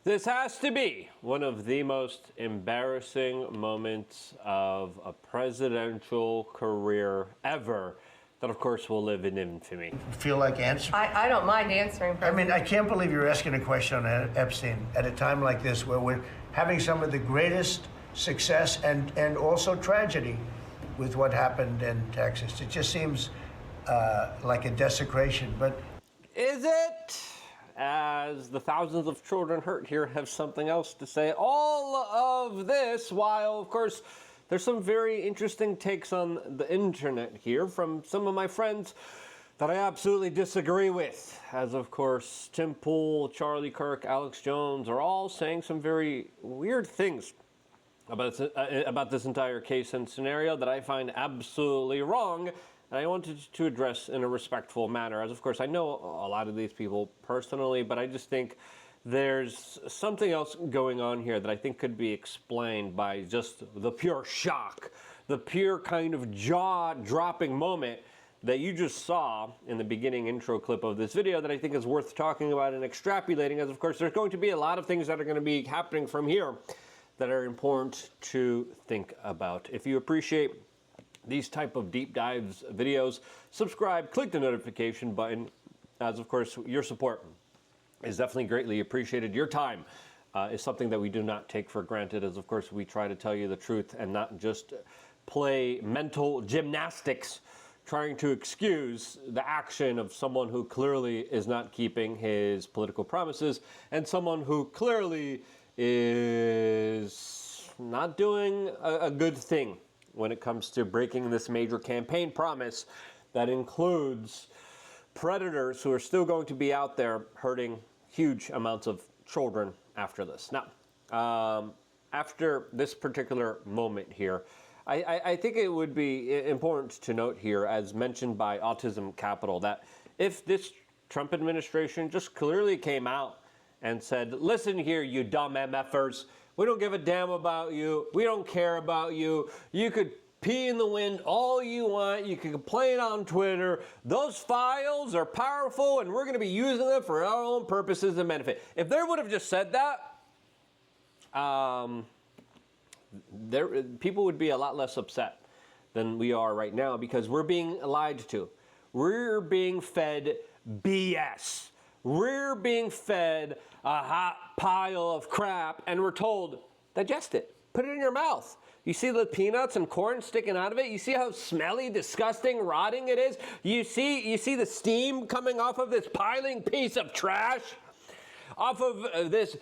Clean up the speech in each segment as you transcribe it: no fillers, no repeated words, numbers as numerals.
This has to be one of the most embarrassing moments of a presidential career ever that, of course, will live in infamy. Feel like answering? I don't mind answering. I mean, I can't believe you're asking a question on Epstein at a time like this where we're having some of the greatest success and also tragedy with what happened in Texas. It just seems like a desecration, but... Is it? As the thousands of children hurt here have something else to say. All of this while, of course, there's some very interesting takes on the internet here from some of my friends that I absolutely disagree with. As, of course, Tim Pool, Charlie Kirk, Alex Jones are all saying some very weird things about this entire case and scenario that I find absolutely wrong. And I wanted to address in a respectful manner, as of course I know a lot of these people personally, but I just think there's something else going on here that I think could be explained by just the pure shock, the pure kind of jaw-dropping moment that you just saw in the beginning intro clip of this video that I think is worth talking about and extrapolating, as of course there's going to be a lot of things that are going to be happening from here that are important to think about. If you appreciate these type of deep dives videos, subscribe, click the notification button, as of course your support is definitely greatly appreciated. Your time is something that we do not take for granted, as of course we try to tell you the truth and not just play mental gymnastics trying to excuse the action of someone who clearly is not keeping his political promises and someone who clearly is not doing a good thing when it comes to breaking this major campaign promise that includes predators who are still going to be out there hurting huge amounts of children after this. Now, after this particular moment here, I think it would be important to note here, as mentioned by Autism Capital, that if this Trump administration just clearly came out and said, listen here, you dumb MFers, we don't give a damn about you. We don't care about you. You could pee in the wind all you want. You can complain on Twitter. Those files are powerful and we're going to be using them for our own purposes and benefit. If they would have just said that, people would be a lot less upset than we are right now, because we're being lied to. We're being fed BS. We're being fed a hot pile of crap, and we're told, digest it, put it in your mouth. You see the peanuts and corn sticking out of it? You see how smelly, disgusting, rotting it is? You see the steam coming off of this piling piece of trash? Off of this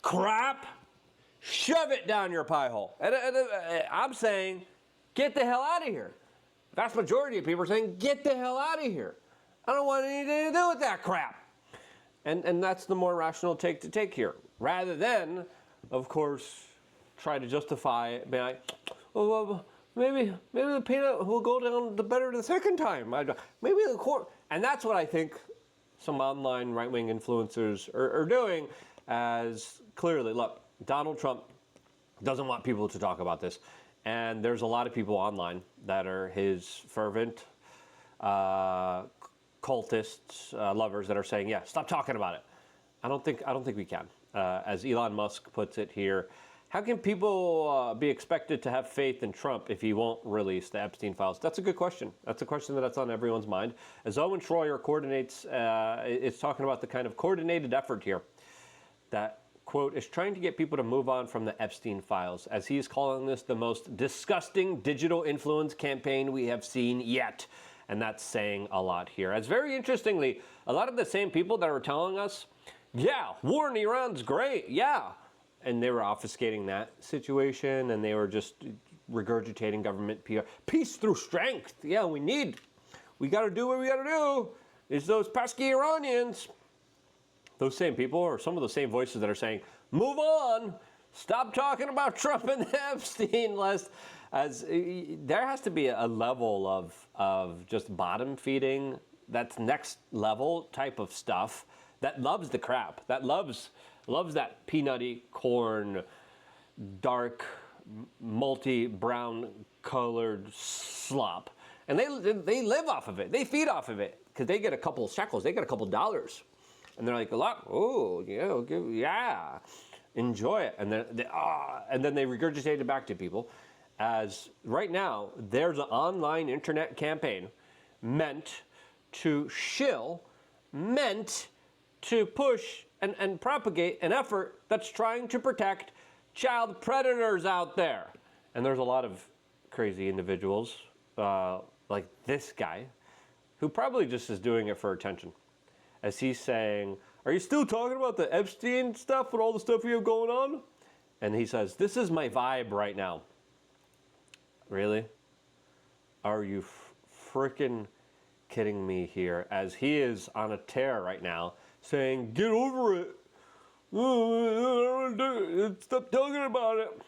crap? Shove it down your pie hole. And I'm saying, get the hell out of here. The vast majority of people are saying, get the hell out of here. I don't want anything to do with that crap. And that's the more rational take to take here, rather than, of course, try to justify it by, well, maybe the peanut will go down the better the second time. Maybe the corn. And that's what I think some online right-wing influencers are doing, as clearly, look, Donald Trump doesn't want people to talk about this. And there's a lot of people online that are his fervent cultists, lovers, that are saying, yeah, stop talking about it. I don't think we can. As Elon Musk puts it here, how can people be expected to have faith in Trump if he won't release the Epstein files? That's a good question. That's a question that's on everyone's mind. As Owen Schroyer coordinates, it's talking about the kind of coordinated effort here that, quote, is trying to get people to move on from the Epstein files, as he's calling this the most disgusting digital influence campaign we have seen yet. And that's saying a lot here. As very interestingly, a lot of the same people that were telling us, yeah, war in Iran's great, yeah. And they were obfuscating that situation, and they were just regurgitating government PR. Peace through strength. Yeah, we got to do what we got to do. It's those pesky Iranians. Those same people, or some of the same voices that are saying, move on, stop talking about Trump and the Epstein list. As there has to be a level of just bottom feeding, that's next level type of stuff, that loves the crap, that loves that peanutty corn, dark, multi-brown colored slop. And they live off of it. They feed off of it because they get a couple shekels. They get a couple dollars. And they're like, oh, yeah. enjoy it, and then they regurgitate it back to people. As right now, there's an online internet campaign meant to shill, meant to push and propagate an effort that's trying to protect child predators out there. And there's a lot of crazy individuals like this guy who probably just is doing it for attention. As he's saying, are you still talking about the Epstein stuff with all the stuff you have going on? And he says, this is my vibe right now. Really? Are you freaking kidding me here? As he is on a tear right now, saying, get over it. Stop talking about it.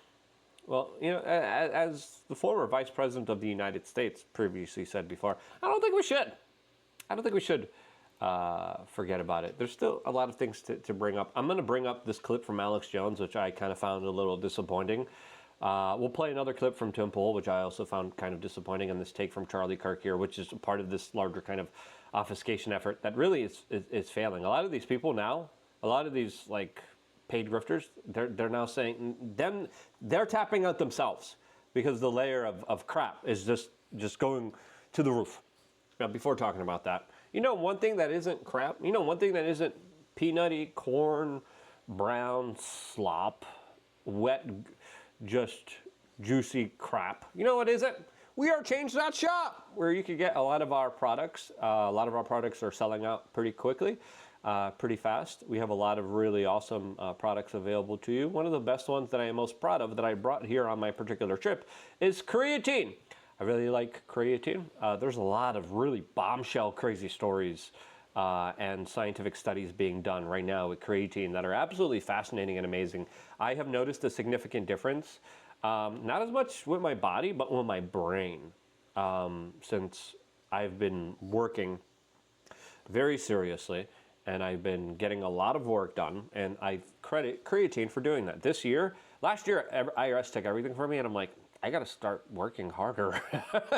Well, you know, as the former Vice President of the United States previously said before, I don't think we should. I don't think we should forget about it. There's still a lot of things to bring up. I'm going to bring up this clip from Alex Jones, which I kind of found a little disappointing. We'll play another clip from Tim Pool, which I also found kind of disappointing, and this take from Charlie Kirk here, which is part of this larger kind of obfuscation effort that really is failing. A lot of these people now, a lot of these like paid grifters, they're now saying they're tapping out themselves because the layer of crap is just going to the roof. Now, before talking about that, you know, one thing that isn't crap, you know, one thing that isn't peanutty, corn, brown slop, wet, just juicy crap. You know what is it? We are Change.shop, where you can get a lot of our products. A lot of our products are selling out pretty quickly, pretty fast. We have a lot of really awesome products available to you. One of the best ones that I am most proud of that I brought here on my particular trip is creatine. I really like creatine. There's a lot of really bombshell crazy stories and scientific studies being done right now with creatine that are absolutely fascinating and amazing. I have noticed a significant difference, not as much with my body, but with my brain, since I've been working very seriously and I've been getting a lot of work done, and I credit creatine for doing that. Last year, IRS took everything from me, and I'm like, I got to start working harder.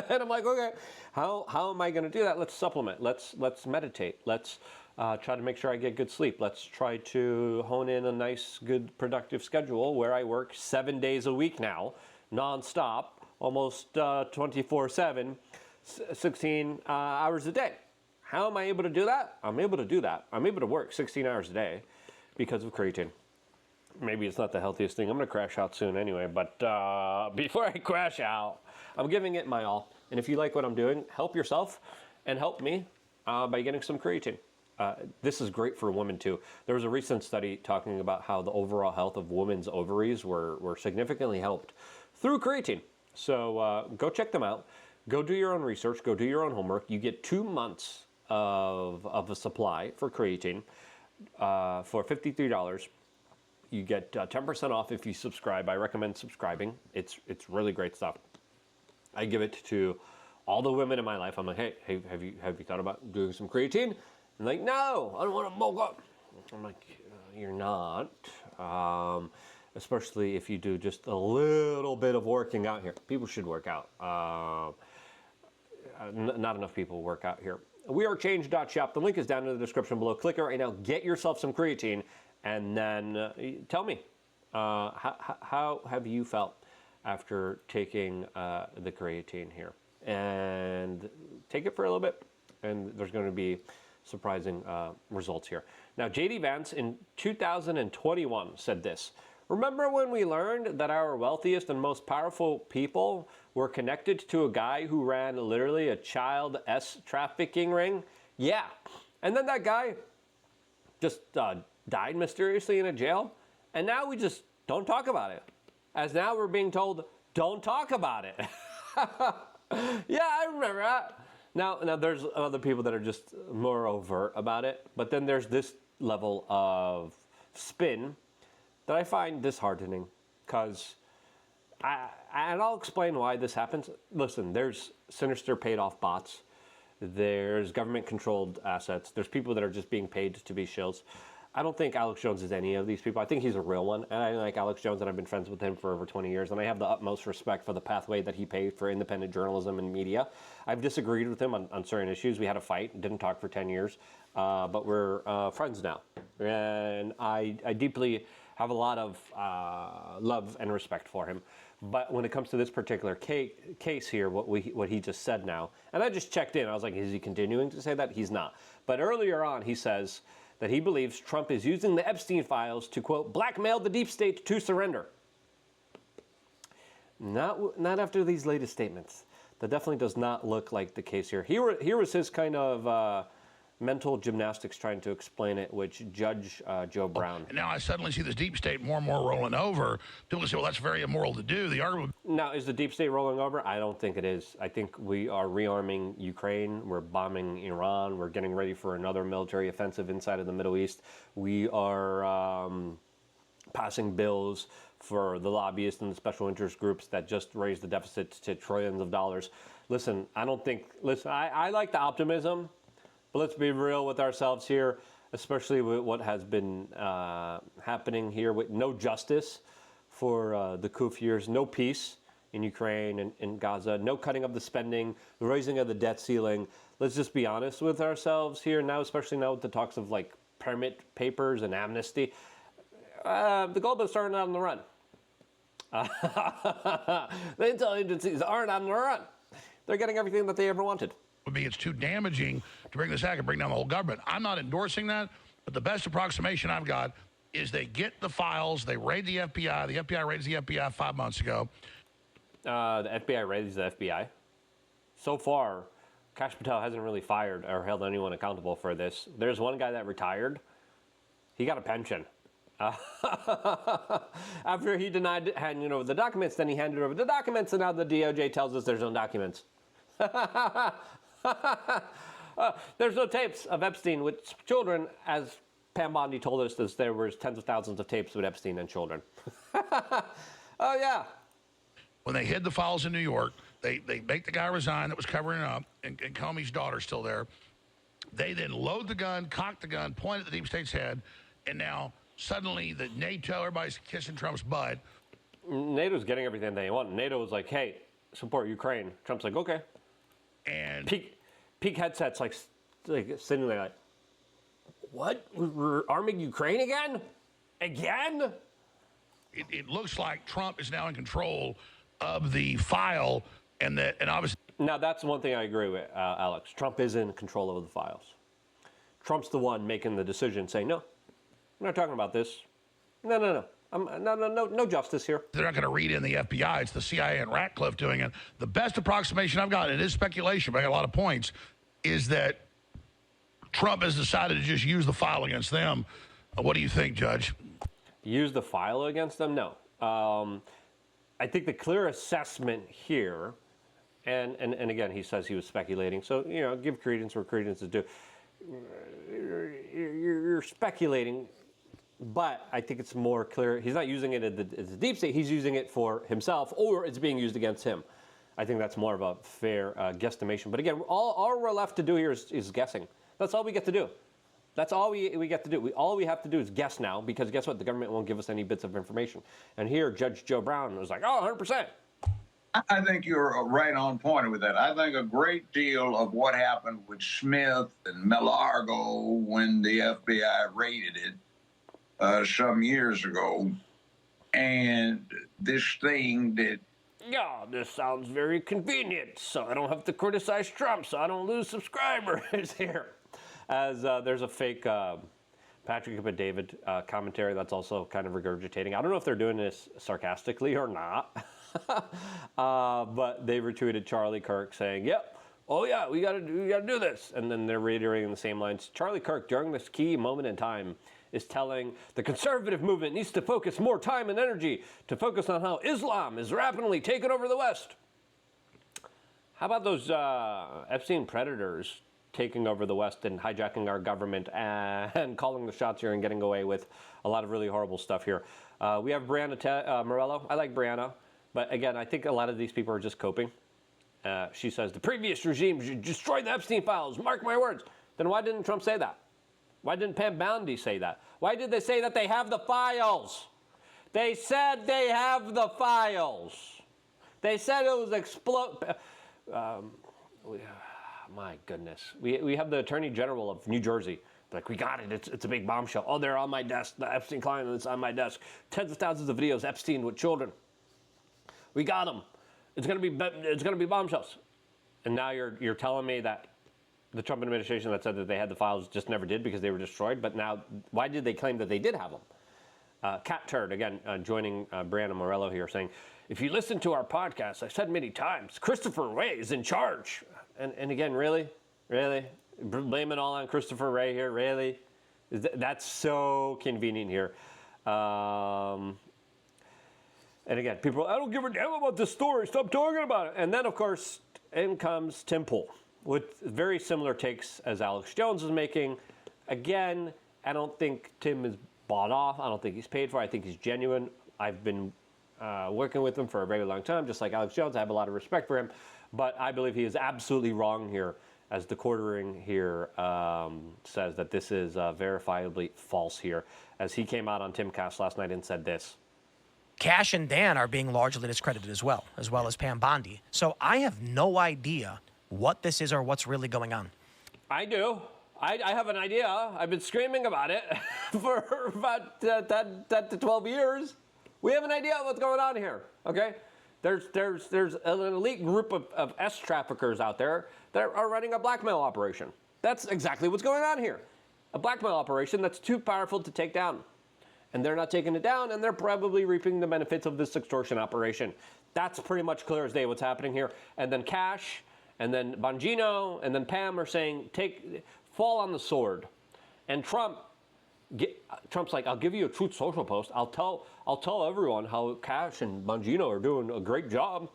And I'm like, okay, how am I going to do that? Let's supplement. Let's meditate. Let's try to make sure I get good sleep. Let's try to hone in a nice, good, productive schedule where I work 7 days a week now, nonstop, almost 24/7, 16 hours a day. How am I able to do that? I'm able to do that. I'm able to work 16 hours a day because of creatine. Maybe it's not the healthiest thing. I'm going to crash out soon anyway, but before I crash out, I'm giving it my all. And if you like what I'm doing, help yourself and help me by getting some creatine. This is great for women too. There was a recent study talking about how the overall health of women's ovaries were significantly helped through creatine. So go check them out. Go do your own research. Go do your own homework. You get 2 months of a supply for creatine for $53. You get 10% off if you subscribe. I recommend subscribing. It's really great stuff. I give it to all the women in my life. I'm like, hey, have you thought about doing some creatine? And like, no, I don't want to bulk up. I'm like, you're not. Especially if you do just a little bit of working out here. People should work out. Not enough people work out here. We are Change.shop. The link is down in the description below. Click it right now. Get yourself some creatine. And then tell me, how have you felt after taking the creatine here? And take it for a little bit, and there's going to be surprising results here. Now, J.D. Vance in 2021 said this: remember when we learned that our wealthiest and most powerful people were connected to a guy who ran literally a child trafficking ring? Yeah. And then that guy just died mysteriously in a jail, and now we just don't talk about it. As now we're being told, don't talk about it. Yeah, I remember that. Now there's other people that are just more overt about it, but then there's this level of spin that I find disheartening, because and I'll explain why this happens. Listen, there's sinister paid off bots. There's government-controlled assets. There's people that are just being paid to be shills. I don't think Alex Jones is any of these people. I think he's a real one, and I like Alex Jones, and I've been friends with him for over 20 years, and I have the utmost respect for the pathway that he paved for independent journalism and media. I've disagreed with him on certain issues. We had a fight, didn't talk for 10 years, but we're friends now. And I deeply have a lot of love and respect for him. But when it comes to this particular case here, what he just said now, and I just checked in, I was like, is he continuing to say that? He's not. But earlier on, he says that he believes Trump is using the Epstein files to, quote, blackmail the deep state to surrender. Not after these latest statements. That definitely does not look like the case here. Here was his kind of mental gymnastics trying to explain it, which Judge Joe Brown. And now I suddenly see this deep state more and more rolling over. People say, well, that's very immoral to do. The argument. Now, is the deep state rolling over? I don't think it is. I think we are rearming Ukraine. We're bombing Iran. We're getting ready for another military offensive inside of the Middle East. We are passing bills for the lobbyists and the special interest groups that just raise the deficit to trillions of dollars. Listen, I like the optimism. But let's be real with ourselves here, especially with what has been happening here with no justice for the coup years, no peace in Ukraine and in Gaza, no cutting of the spending, the raising of the debt ceiling. Let's just be honest with ourselves here now, especially now with the talks of like permit papers and amnesty. The globalists aren't on the run. The intel agencies aren't on the run. They're getting everything that they ever wanted. Would be it's too damaging to bring this back and bring down the whole government. I'm not endorsing that, but the best approximation I've got is they get the files, they raid the FBI. The FBI raids the FBI 5 months ago. The FBI raids the FBI. So far, Kash Patel hasn't really fired or held anyone accountable for this. There's one guy that retired. He got a pension. After he denied handing over the documents, then he handed over the documents, and now the DOJ tells us there's no documents. There's no tapes of Epstein with children, as Pam Bondi told us that there was tens of thousands of tapes with Epstein and children. Oh, yeah. When they hid the files in New York, they make the guy resign that was covering it up, and Comey's daughter's still there. They then load the gun, cock the gun, point at the deep state's head, and now suddenly the NATO, everybody's kissing Trump's butt. NATO's getting everything they want. NATO was like, hey, support Ukraine. Trump's like, okay. And peak headsets like sitting there like, what? We're arming Ukraine again? Again? It looks like Trump is now in control of the file, and obviously. Now that's one thing I agree with, Alex. Trump is in control of the files. Trump's the one making the decision, saying, no, we're not talking about this. No. No justice here. They're not going to read in the FBI. It's the CIA and Ratcliffe doing it. The best approximation I've got, and it is speculation, but I got a lot of points, is that Trump has decided to just use the file against them. What do you think, Judge? Use the file against them? No. I think the clear assessment here, and again, he says he was speculating, so, give credence where credence is due. You're speculating. But I think it's more clear. He's not using it as the deep state. He's using it for himself, or it's being used against him. I think that's more of a fair guesstimation. But again, all we're left to do here is guessing. That's all we get to do. That's all we get to do. All we have to do is guess now, because guess what? The government won't give us any bits of information. And here, Judge Joe Brown was like, oh, 100%. I think you're right on point with that. I think a great deal of what happened with Smith and Millargo when the FBI raided it some years ago, and this thing that... Yeah, this sounds very convenient, so I don't have to criticize Trump, so I don't lose subscribers here. As there's a fake Patrick and David commentary that's also kind of regurgitating. I don't know if they're doing this sarcastically or not, but they retweeted Charlie Kirk saying, yep, oh yeah, we gotta do this. And then they're reiterating the same lines. Charlie Kirk, during this key moment in time, is telling the conservative movement needs to focus more time and energy to focus on how Islam is rapidly taking over the West. How about those Epstein predators taking over the West and hijacking our government and calling the shots here and getting away with a lot of really horrible stuff here? We have Brianna Morello. I like Brianna, but again, I think a lot of these people are just coping. She says, the previous regime should destroy the Epstein files, mark my words. Then why didn't Trump say that? Why didn't Pam Bondi say that? Why did they say that they have the files? They said they have the files. They said it was my goodness. We have the Attorney General of New Jersey Like, we got it. It's a big bombshell. Oh, they're on my desk. The Epstein client is on my desk. Tens of thousands of videos Epstein with children. We got them. It's gonna be bombshells. And now you're telling me that the Trump administration that said that they had the files just never did because they were destroyed. But now, why did they claim that they did have them? Cat Turd, again, joining Brandon Morello here, saying, if you listen to our podcast, I said many times, Christopher Wray is in charge. And again, really? Blame it all on Christopher Wray here, really? That's so convenient here. And again, people, I don't give a damn about this story. Stop talking about it. And then, of course, in comes Tim Pool with very similar takes as Alex Jones is making. Again, I don't think Tim is bought off. I don't think he's paid for. I think he's genuine. I've been working with him for a very long time, just like Alex Jones. I have a lot of respect for him. But I believe he is absolutely wrong here, as the quartering here says that this is verifiably false here, as he came out on Timcast last night and said this. Cash and Dan are being largely discredited as well as Pam Bondi. So I have no idea what this is or what's really going on. I do. I have an idea. I've been screaming about it for about 10 to 12 years. We have an idea of what's going on here, okay? There's an elite group of S-traffickers out there that are running a blackmail operation. That's exactly what's going on here. A blackmail operation that's too powerful to take down. And they're not taking it down, and they're probably reaping the benefits of this extortion operation. That's pretty much clear as day what's happening here. And then Cash, and then Bongino, and then Pam are saying, fall on the sword. And Trump's like, I'll give you a Truth Social post. I'll tell everyone how Cash and Bongino are doing a great job.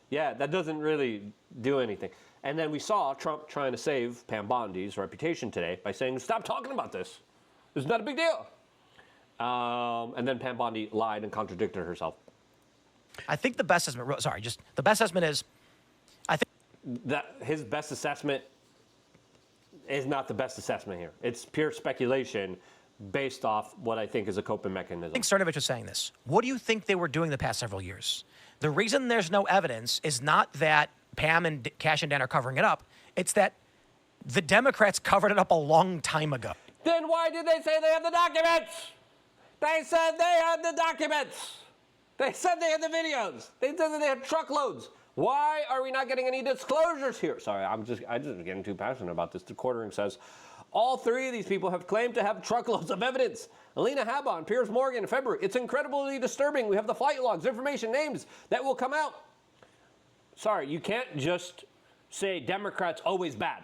Yeah, that doesn't really do anything. And then we saw Trump trying to save Pam Bondi's reputation today by saying, stop talking about this. It's not a big deal. And then Pam Bondi lied and contradicted herself. I think the best estimate, the best estimate is, I think that his best assessment is not the best assessment here. It's pure speculation based off what I think is a coping mechanism. I think Cernovich was saying this. What do you think they were doing the past several years? The reason there's no evidence is not that Pam and Cash and Dan are covering it up. It's that the Democrats covered it up a long time ago. Then why did they say they have the documents? They said they had the documents. They said they had the videos. They said that they had truckloads. Why are we not getting any disclosures here? Sorry, I'm just getting too passionate about this. The quartering says, all three of these people have claimed to have truckloads of evidence. Alina Habban, Piers Morgan in February. It's incredibly disturbing. We have the flight logs, information, names that will come out. Sorry, you can't just say Democrats always bad.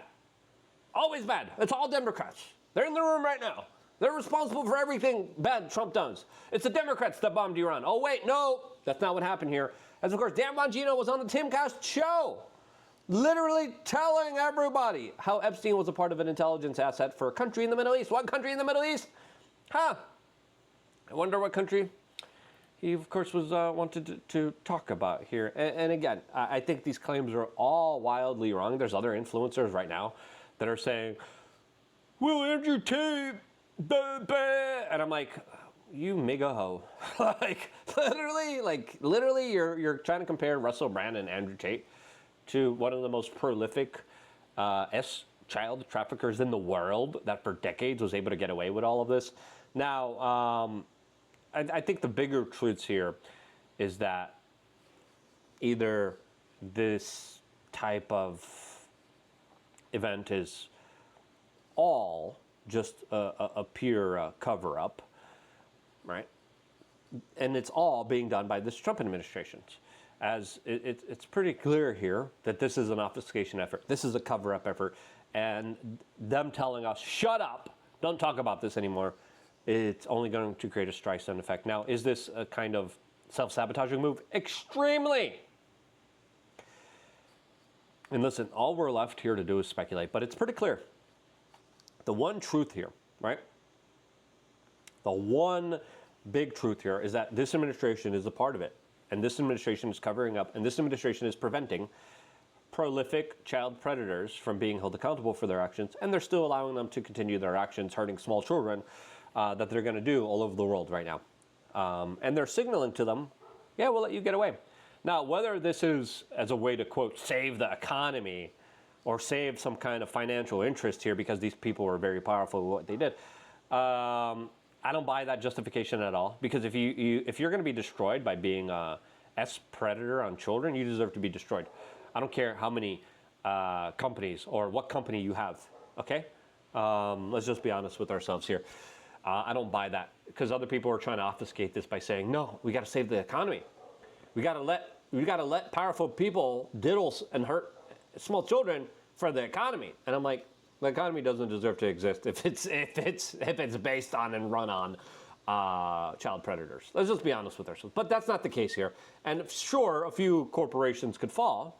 Always bad. It's all Democrats. They're in the room right now. They're responsible for everything bad Trump does. It's the Democrats that bombed Iran. Oh, wait, no, that's not what happened here. As, of course, Dan Bongino was on the Timcast show, literally telling everybody how Epstein was a part of an intelligence asset for a country in the Middle East. What country in the Middle East? I wonder what country he, of course, was wanted to talk about here. And again, I think these claims are all wildly wrong. There's other influencers right now that are saying, well, Andrew Tate, and I'm like, you mega hoe. literally, you're trying to compare Russell Brand and Andrew Tate to one of the most prolific child traffickers in the world that for decades was able to get away with all of this. Now, I think the bigger truths here is that either this type of event is all just a pure cover-up, right? And it's all being done by this Trump administration. As it's pretty clear here that this is an obfuscation effort. This is a cover-up effort. And them telling us, shut up, don't talk about this anymore, it's only going to create a Streisand effect. Now, is this a kind of self-sabotaging move? Extremely. And listen, all we're left here to do is speculate, but it's pretty clear. The one truth here, right? The one big truth here is that this administration is a part of it. And this administration is covering up, and this administration is preventing prolific child predators from being held accountable for their actions, and they're still allowing them to continue their actions hurting small children that they're going to do all over the world right now. And they're signaling to them, yeah, we'll let you get away. Now, whether this is as a way to, quote, save the economy, or save some kind of financial interest here because these people were very powerful with what they did. I don't buy that justification at all, because if you're going to be destroyed by being a predator on children, you deserve to be destroyed. I don't care how many companies or what company you have. Okay, let's just be honest with ourselves here. I don't buy that, because other people are trying to obfuscate this by saying, no, we got to save the economy. We got to let powerful people diddle and hurt small children for the economy. And I'm like, the economy doesn't deserve to exist if it's based on and run on child predators. Let's just be honest with ourselves. But that's not the case here. And sure, a few corporations could fall.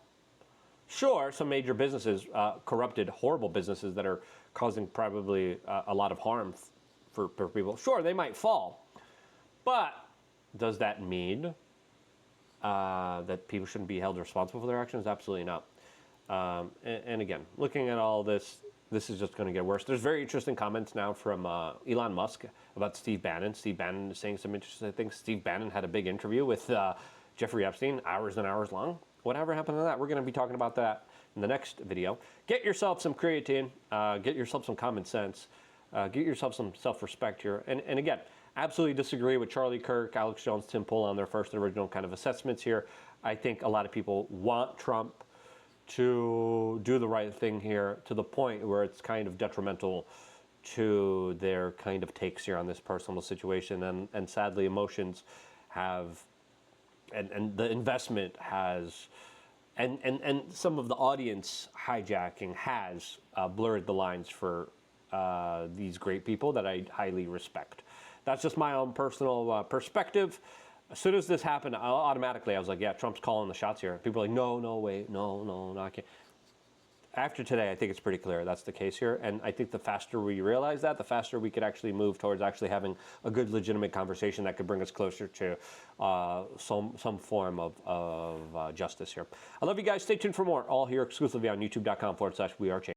Sure, some major businesses, corrupted, horrible businesses that are causing probably a lot of harm for people. Sure, they might fall. But does that mean that people shouldn't be held responsible for their actions? Absolutely not. And again, looking at all this, this is just going to get worse. There's very interesting comments now from Elon Musk about Steve Bannon. Steve Bannon is saying some interesting things. Steve Bannon had a big interview with Jeffrey Epstein, hours and hours long. Whatever happened to that? We're going to be talking about that in the next video. Get yourself some creatine. Get yourself some common sense. Get yourself some self-respect here. And again, absolutely disagree with Charlie Kirk, Alex Jones, Tim Pool on their first and original kind of assessments here. I think a lot of people want Trump to do the right thing here, to the point where it's kind of detrimental to their kind of takes here on this personal situation. And sadly, emotions have, and the investment has, and some of the audience hijacking has blurred the lines for these great people that I highly respect. That's just my own personal perspective. As soon as this happened, automatically I was like, yeah, Trump's calling the shots here. People are like, no, wait, no, I can't. After today, I think it's pretty clear that's the case here. And I think the faster we realize that, the faster we could actually move towards actually having a good, legitimate conversation that could bring us closer to some form of justice here. I love you guys. Stay tuned for more, all here exclusively on youtube.com/wearechanged.